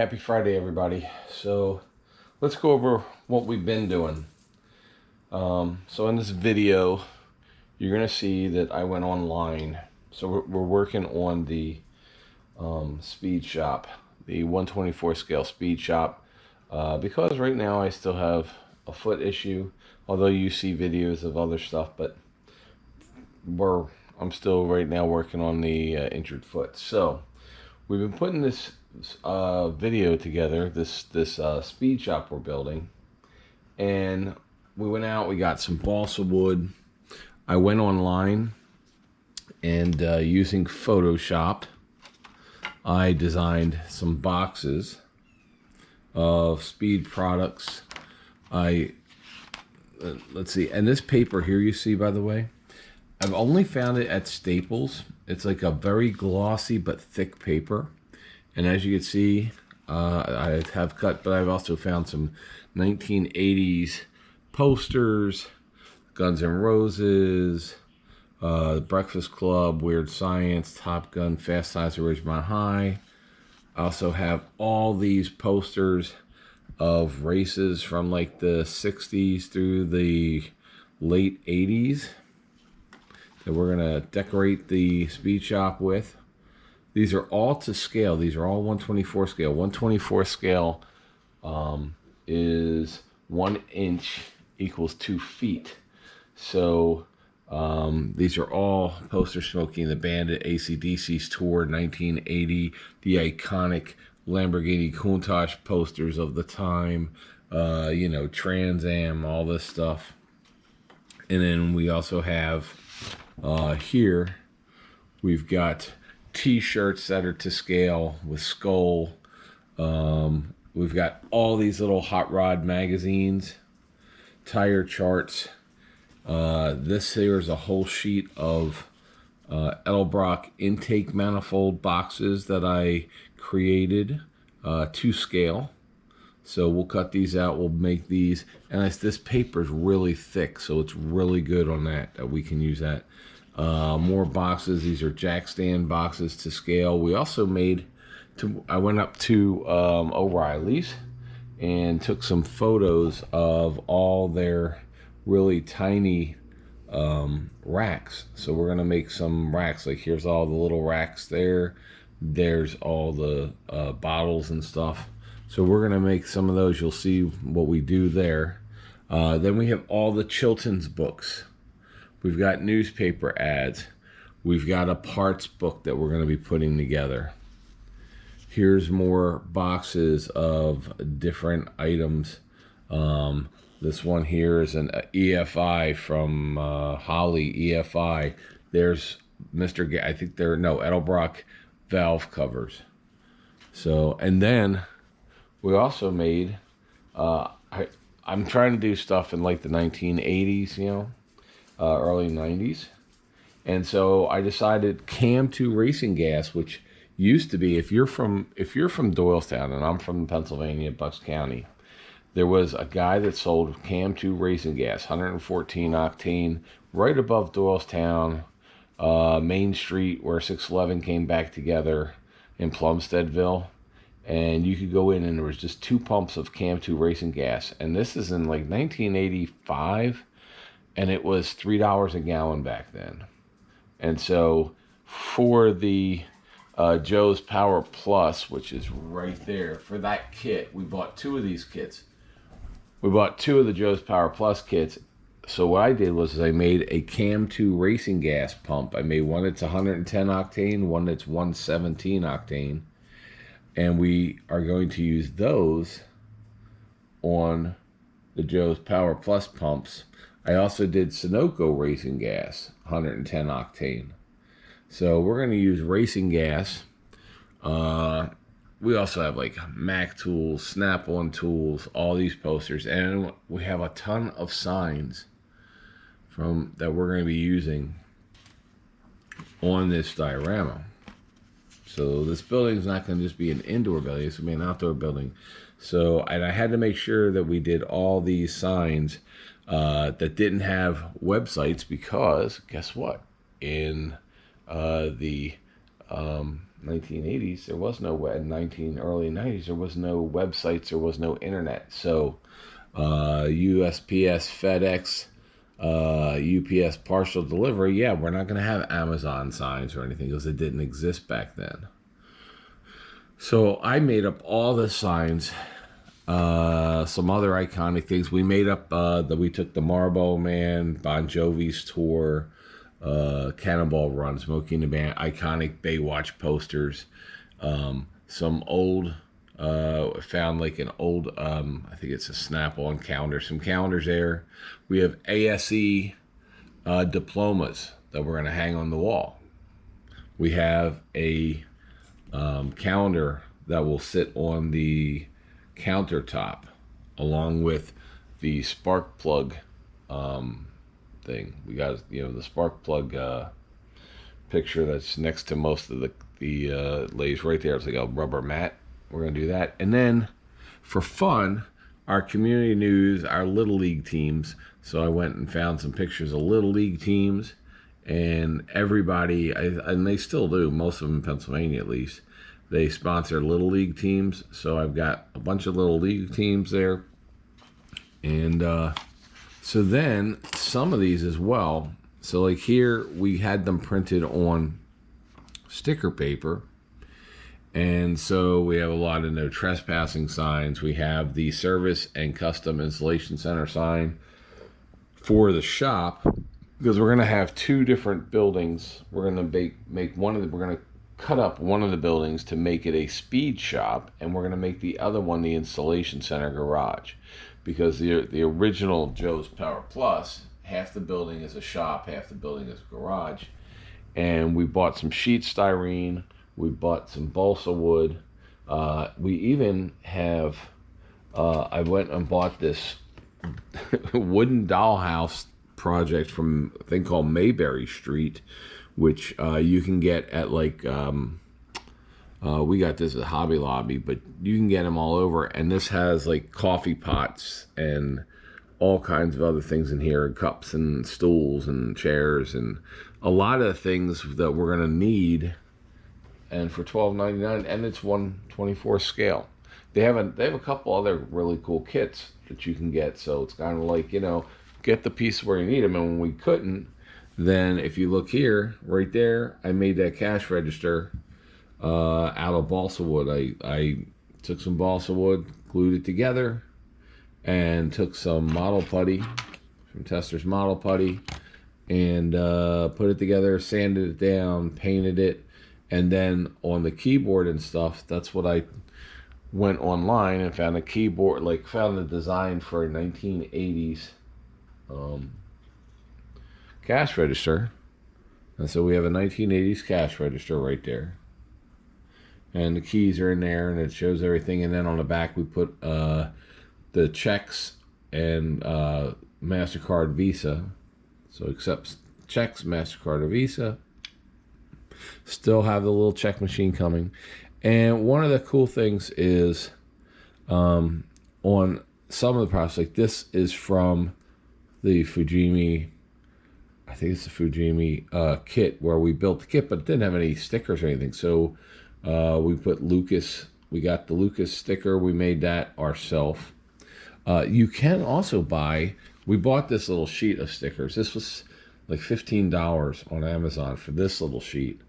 happy Friday, everybody. So let's go over what we've been doing. So in this video, you're gonna see that I went online. So we're working on the Speed Shop, the 124 scale Speed Shop, because right now I still have a foot issue. Although you see videos of other stuff, but I'm still right now working on the injured foot. So we've been putting this video together, this Speed Shop we're building, and we went out, we got some balsa wood. I went online and using Photoshop, I designed some boxes of Speed products. Let's see, and this paper here you see, by the way, I've only found it at Staples. It's like a very glossy but thick paper. And as you can see, I have cut, but I've also found some 1980s posters, Guns N' Roses, Breakfast Club, Weird Science, Top Gun, Fast Times at Ridgemont High. I also have all these posters of races from like the 60s through the late 80s that we're gonna decorate the Speed Shop with. These are all to scale. These are all 124 scale. 124 scale is 1 inch equals 2 feet. So these are all posters Smokey the Bandit, AC/DC's Tour, 1980, the iconic Lamborghini Countach posters of the time, you know, Trans Am, all this stuff. And then we also have here, we've got t-shirts that are to scale with Skull. We've got all these little hot rod magazines, tire charts. This here is a whole sheet of Edelbrock intake manifold boxes that I created to scale. So we'll cut these out, we'll make these, and this paper is really thick, so it's really good on that we can use that. More boxes. These are jack stand boxes to scale. We also made, I went up to O'Reilly's and took some photos of all their really tiny racks. So we're gonna make some racks. Like here's all the little racks there. There's all the bottles and stuff. So we're gonna make some of those. You'll see what we do there. Then we have all the Chilton's books. We've got newspaper ads. We've got a parts book that we're gonna be putting together. Here's more boxes of different items. This one here is an EFI from Holly EFI. There's Mr. I think they're, no, Edelbrock valve covers. So, and then we also made, I'm trying to do stuff in like the 1980s, you know, early 90s. And so I decided Cam 2 racing gas, which used to be, if you're from Doylestown, and I'm from Pennsylvania, Bucks County, there was a guy that sold Cam 2 racing gas, 114 octane, right above Doylestown, Main Street, where 611 came back together in Plumsteadville. And you could go in and there was just 2 pumps of Cam 2 racing gas. And this is in like 1985, and it was $3 a gallon back then. And so for the Joe's Power Plus, which is right there, for that kit, we bought 2 of these kits. We bought 2 of the Joe's Power Plus kits. So what I did was I made a Cam 2 racing gas pump. I made one that's 110 octane, one that's 117 octane. And we are going to use those on the Joe's Power Plus pumps. I also did Sunoco racing gas, 110 octane. So we're going to use racing gas. We also have like Mac tools, Snap-on tools, all these posters. And we have a ton of signs that we're going to be using on this diorama. So this building is not going to just be an indoor building, it's going to be an outdoor building. So, and I had to make sure that we did all these signs that didn't have websites, because guess what? In the 1980s, there was no web. Early 90s, there was no websites, there was no internet. So USPS, FedEx, UPS partial delivery, yeah, we're not going to have Amazon signs or anything because it didn't exist back then. So I made up all the signs, some other iconic things. We made up that we took the Marlboro Man, Bon Jovi's tour, Cannonball Run, Smokey and the Band, iconic Baywatch posters, some old, found like an old, I think it's a Snap-on calendar, some calendars there. We have ASE diplomas that we're going to hang on the wall. We have a calendar that will sit on the countertop along with the spark plug thing. We got, you know, the spark plug picture that's next to most of the lays right there. It's like a rubber mat. We're going to do that. And then for fun, our community news, our Little League teams. So I went and found some pictures of Little League teams, and everybody, and they still do, most of them in Pennsylvania at least, they sponsor Little League teams. So I've got a bunch of Little League teams there. And so then some of these as well. So like here, we had them printed on sticker paper. And so we have a lot of no trespassing signs. We have the service and custom installation center sign for the shop, because we're going to have two different buildings. We're going to make one of the, we're going to cut up one of the buildings to make it a speed shop, and we're going to make the other one the installation center garage, because the original Joe's Power Plus, half the building is a shop, half the building is a garage. And we bought some sheet styrene. We bought some balsa wood. We even have, I went and bought this wooden dollhouse project from a thing called Mayberry Street, which you can get at like, we got this at Hobby Lobby, but you can get them all over. And this has like coffee pots and all kinds of other things in here, cups and stools and chairs and a lot of things that we're going to need. And for $12.99, and it's 1/24 scale. They have a couple other really cool kits that you can get. So it's kind of like, you know, get the piece where you need them. And when we couldn't, then if you look here, right there, I made that cash register out of balsa wood. I took some balsa wood, glued it together, and took some model putty from Tester's Model Putty, and put it together, sanded it down, painted it. And then on the keyboard and stuff, that's what I went online and found a keyboard, like found the design for a 1980s cash register. And so we have a 1980s cash register right there. And the keys are in there, and it shows everything. And then on the back, we put the checks and MasterCard, Visa. So accepts checks, MasterCard, or Visa. Still have the little check machine coming. And one of the cool things is on some of the products, like this is from the Fujimi, I think it's the Fujimi kit, where we built the kit, but it didn't have any stickers or anything. So we put Lucas, we got the Lucas sticker, we made that ourselves. You can also buy, we bought this little sheet of stickers. This was like $15 on Amazon for this little sheet.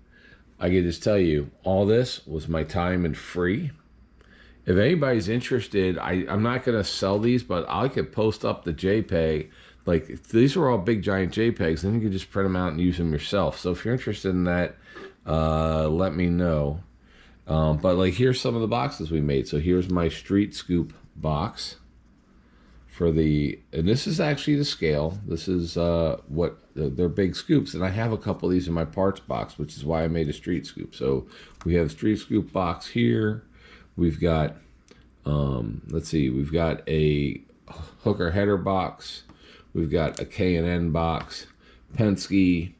I can just tell you, all this was my time and free. If anybody's interested, I'm not going to sell these, but I could post up the JPEG. Like, these are all big, giant JPEGs, and you can just print them out and use them yourself. So if you're interested in that, let me know. But, like, here's some of the boxes we made. So here's my Street Scoop box for the, and this is actually the scale. This is what they're big scoops, and I have a couple of these in my parts box, which is why I made a Street Scoop. So we have a Street Scoop box here. We've got, let's see, we've got a hooker header box. We've got a K&N box, Penske.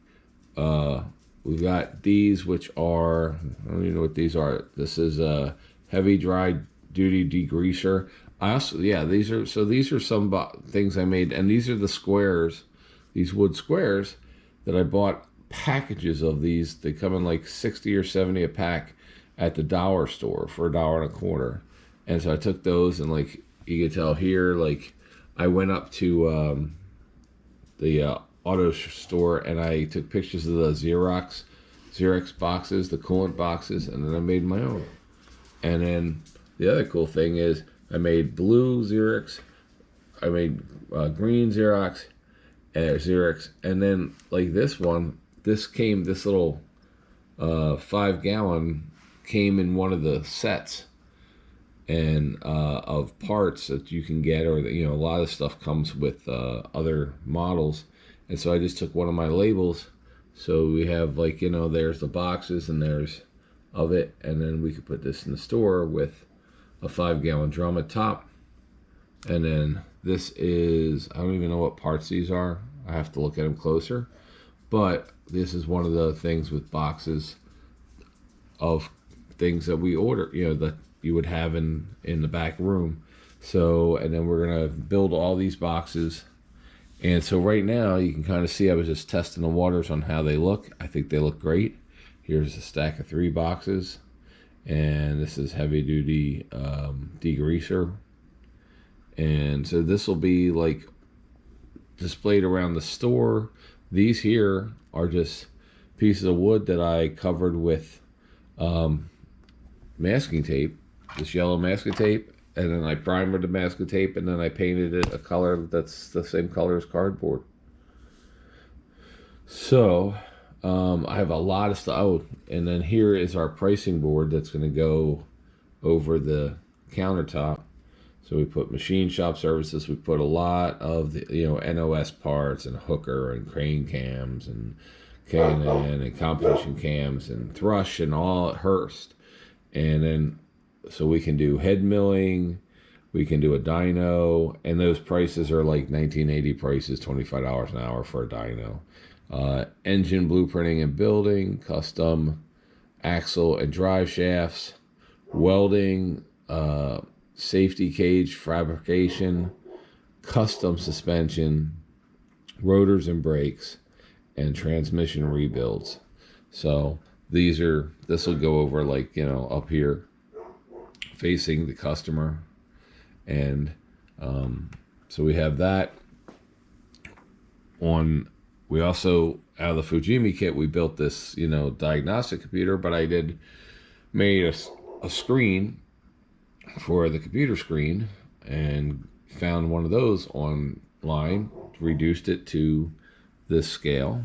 We've got these, which are, I don't even know what these are. This is a heavy dry duty degreaser. I also, yeah, these are some things I made, and these are the squares, these wood squares that I bought packages of these. They come in like 60 or 70 a pack. at the dollar store for $1.25. And so I took those, and like you can tell here, like I went up to the auto store, and I took pictures of the Xerox boxes, the coolant boxes, and then I made my own. And then the other cool thing is I made blue Xerox, I made green Xerox, and then like this one, this little 5-gallon came in one of the sets and of parts that you can get, or a lot of stuff comes with other models. And so I just took one of my labels, so we have like there's the boxes and there's of it, and then we could put this in the store with a 5-gallon drum at top. And then this is, I don't even know what parts these are, I have to look at them closer, but this is one of the things with boxes of things that we order, that you would have in the back room. So, and then we're gonna build all these boxes. And so right now you can kind of see I was just testing the waters on how they look. I think they look great. Here's a stack of 3 boxes, and this is heavy duty degreaser. And so this will be like displayed around the store. These here are just pieces of wood that I covered with masking tape, this yellow masking tape, and then I primered the masking tape, and then I painted it a color that's the same color as cardboard. So I have a lot of stuff. Oh, and then here is our pricing board that's going to go over the countertop. So we put machine shop services. We put a lot of the NOS parts and hooker and crane cams and K&N and competition cams and thrush and all at Hearst. And then so we can do head milling, we can do a dyno, and those prices are like 1980 prices, $25 an hour for a dyno. Engine blueprinting and building, custom axle and drive shafts, welding, safety cage fabrication, custom suspension, rotors and brakes, and transmission rebuilds. So this will go over like, up here facing the customer. And so we have that on. We also, out of the Fujimi kit, we built this, diagnostic computer, but I made a screen for the computer screen and found one of those online, reduced it to this scale.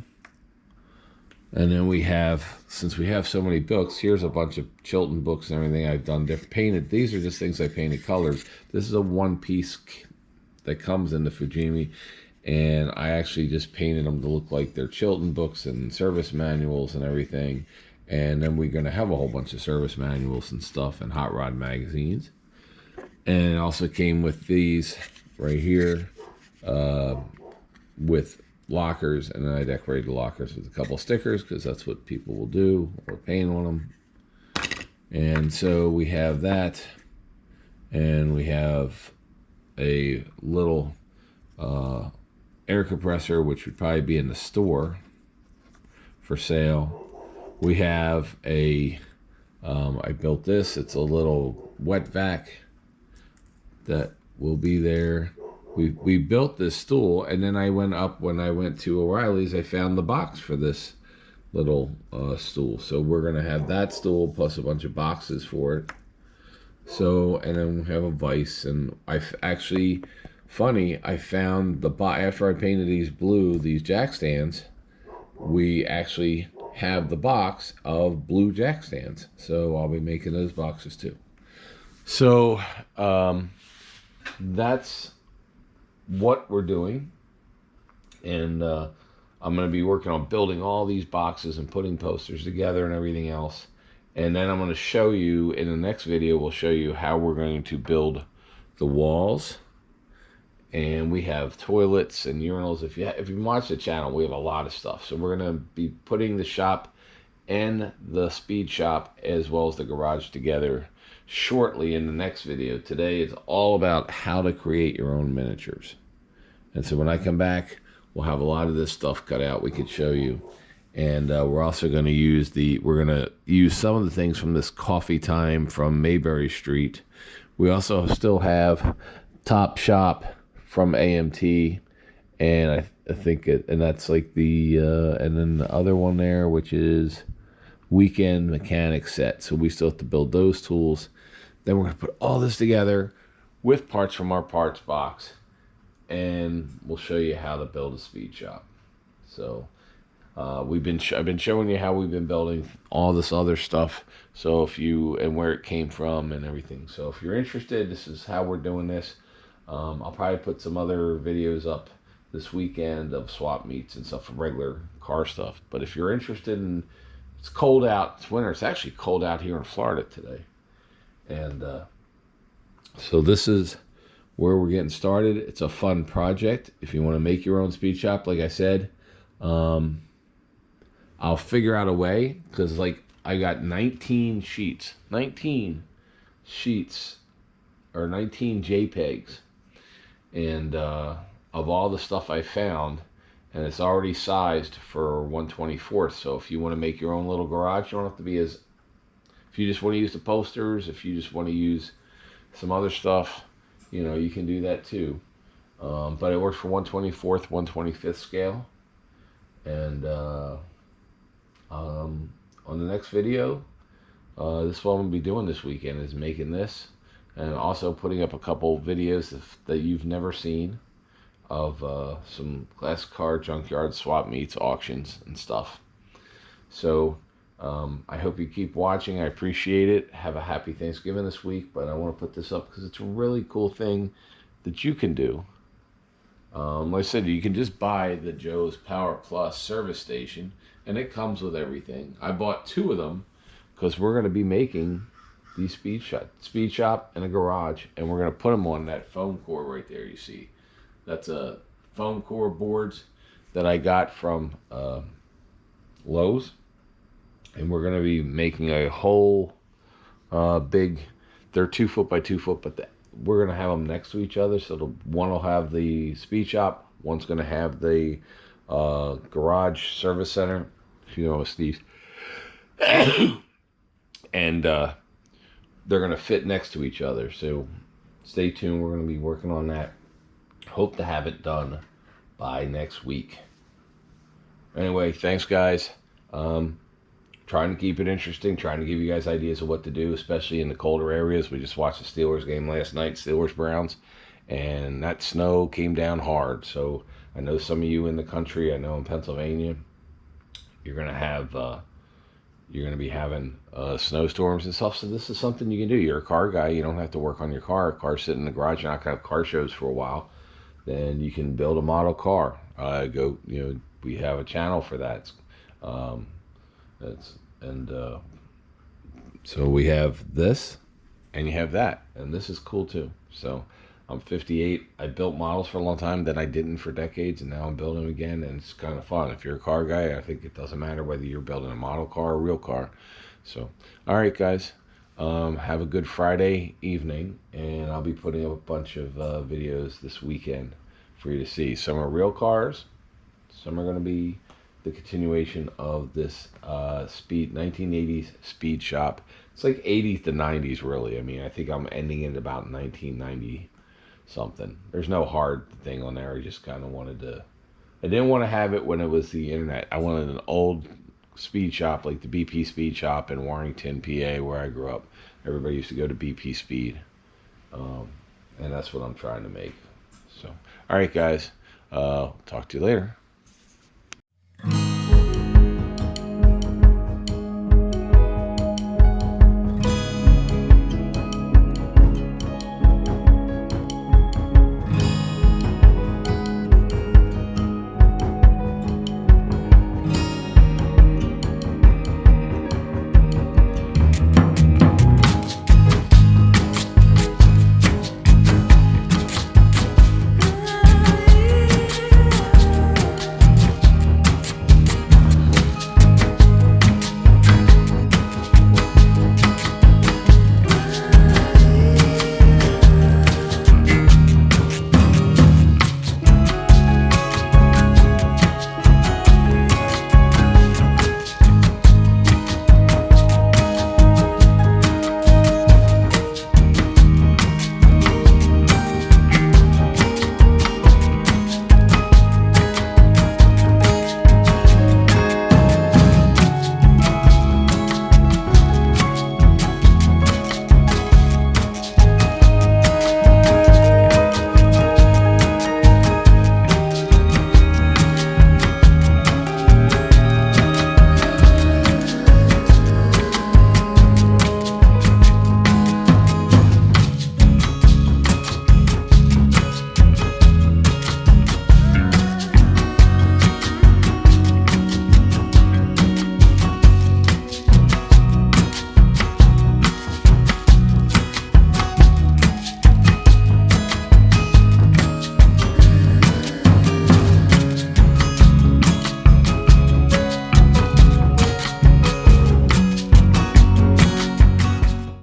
And then we have, since we have so many books, here's a bunch of Chilton books and everything I've done painted. These are just things I painted colors. This is a one-piece that comes in the Fujimi, and I actually just painted them to look like they're Chilton books and service manuals and everything. And then we're going to have a whole bunch of service manuals and stuff and hot rod magazines. And it also came with these right here with lockers, and then I decorated the lockers with a couple stickers because that's what people will do, or paint on them. And so we have that, and we have a little air compressor, which would probably be in the store for sale. We have a I built this, it's a little wet vac that will be there. We built this stool, and then I went up, when I went to O'Reilly's, I found the box for this little stool. So we're going to have that stool plus a bunch of boxes for it. So, and then we have a vise, and I've actually, funny, I found after I painted these jack stands, we actually have the box of blue jack stands. So I'll be making those boxes too. So that's what we're doing, and I'm going to be working on building all these boxes and putting posters together and everything else. And then I'm going to show you in the next video, we'll show you how we're going to build the walls. And we have toilets and urinals. If you watch the channel, we have a lot of stuff. So we're going to be putting the shop and the speed shop as well as the garage together shortly in the next video. Today it's all about how to create your own miniatures. And so when I come back, we'll have a lot of this stuff cut out we could show you. And we're also going to use some of the things from this Coffee Time from Mayberry Street. We also still have Top Shop from AMT, and I think and that's like the and then the other one there, which is Weekend Mechanic Set. So we still have to build those tools. Then we're going to put all this together with parts from our parts box, and we'll show you how to build a speed shop. So I've been showing you how we've been building all this other stuff. So and where it came from and everything. So if you're interested, this is how we're doing this. I'll probably put some other videos up this weekend of swap meets and stuff for regular car stuff. But if you're interested in, it's cold out, it's winter. It's actually cold out here in Florida today. And so this is where we're getting started. It's a fun project. If you want to make your own speed shop, like I said, I'll figure out a way, because like I got 19 sheets or 19 JPEGs, and of all the stuff I found, and it's already sized for 1/24. So if you want to make your own little garage, you don't have to be if you just want to use the posters, if you just want to use some other stuff, you know, you can do that too. But it works for 1/24, 1/25 scale. And on the next video, this is what I'm going to be doing this weekend, is making this, and also putting up a couple videos that you've never seen of some classic car junkyard swap meets, auctions and stuff. So I hope you keep watching. I appreciate it. Have a happy Thanksgiving this week. But I want to put this up because it's a really cool thing that you can do. Like I said, you can just buy the Joe's Power Plus service station, and it comes with everything. I bought 2 of them because we're going to be making these speed shop and a garage, and we're going to put them on that foam core right there. You see, that's a foam core boards that I got from Lowe's, and we're going to be making a whole big. They're 2 foot by 2 foot, but we're going to have them next to each other. So one will have the speed shop, one's going to have the garage service center, if you know what Steve. And they're going to fit next to each other. So stay tuned. We're going to be working on that. Hope to have it done by next week. Anyway, thanks guys. Trying to keep it interesting, trying to give you guys ideas of what to do, especially in the colder areas. We just watched the Steelers game last night, Steelers-Browns, and that snow came down hard. So I know some of you in the country, I know in Pennsylvania, you're going to be having snowstorms and stuff. So this is something you can do. You're a car guy. You don't have to work on your car. Car's sitting in the garage. You're not going to have car shows for a while. Then you can build a model car. We have a channel for that. So we have this, and you have that, and this is cool too. So I'm 58. I built models for a long time that I didn't for decades, and now I'm building them again, and it's kind of fun. If you're a car guy, I think it doesn't matter whether you're building a model car or a real car. So, all right, guys, have a good Friday evening, and I'll be putting up a bunch of videos this weekend for you to see. Some are real cars, some are going to be the continuation of this 1980s speed shop. It's like 80s to 90s, really. I mean, I think I'm ending it about 1990 something. There's no hard thing on there. I just kind of wanted to. I didn't want to have it when it was the internet. I wanted an old speed shop like the BP Speed Shop in Warrington, PA, where I grew up. Everybody used to go to BP Speed, and that's what I'm trying to make. So, all right, guys. Talk to you later.